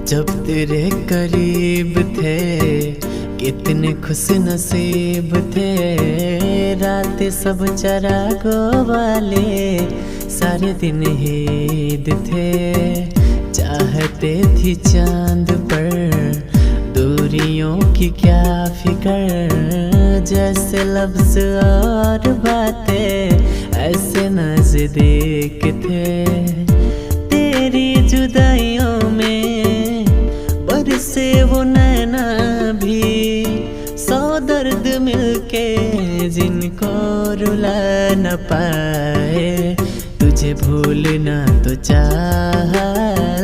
जब तेरे करीब थे कितने खुश नसीब थे। रात सब चरागों वाले सारे दिन ईद थे। चाहते थी चांद पर दूरियों की क्या फिकर। जैसे लफ्ज और बातें ऐसे नजदीक थे। तेरी जुदाइयों में बरसे वो नैना भी, सौ दर्द मिलके जिनको रुला न पाए। तुझे भूलना तो चाहा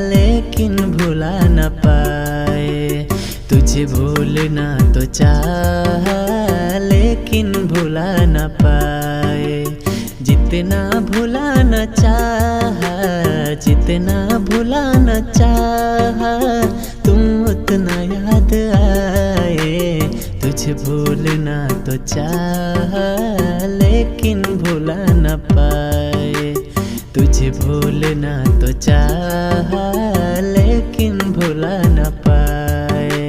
लेकिन भुला न पाए। तुझे भूलना तो चाहा लेकिन भुला न पाए। जितना भुलाना चाहा, जितना भुलाना चाहा, तुम उतना याद आए। तुझे भूलना तो चाहा लेकिन भुला न पाए। तुझे भूलना तो चाहा लेकिन भुला न पाए।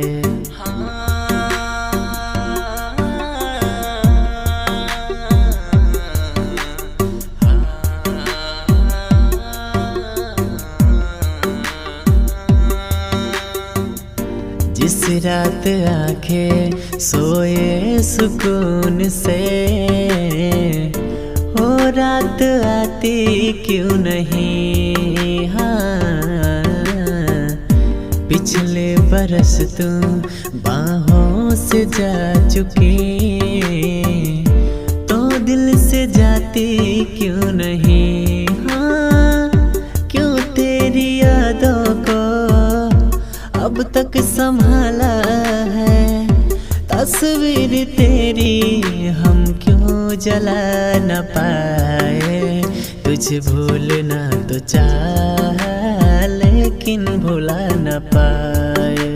जिस रात आंखें सोए सुकून से, वो रात आती क्यों नहीं। हाँ, पिछले बरस तुम बाहों से जा चुकी, तो दिल से जाती क्यों नहीं। हाँ, क्यों तेरी यादों को अब तक संभाला है। तस्वीर तेरी हम क्यों जला न पाए। तुझे भूलना तो चाहा लेकिन भुला न पाए।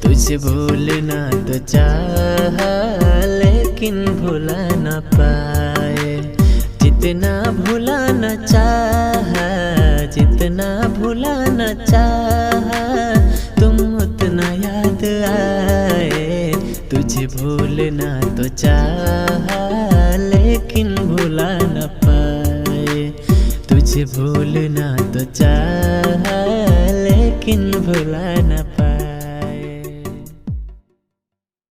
तुझे भूलना तो चाहा लेकिन भुला न पाए। जितना भुलाना चाहा, जितना भुलाना चाहा, तुम उतना याद आए। तुझे भूलना तो चाहा लेकिन भुला न पाए। तुझे भूलना तो चाहा लेकिन भुला न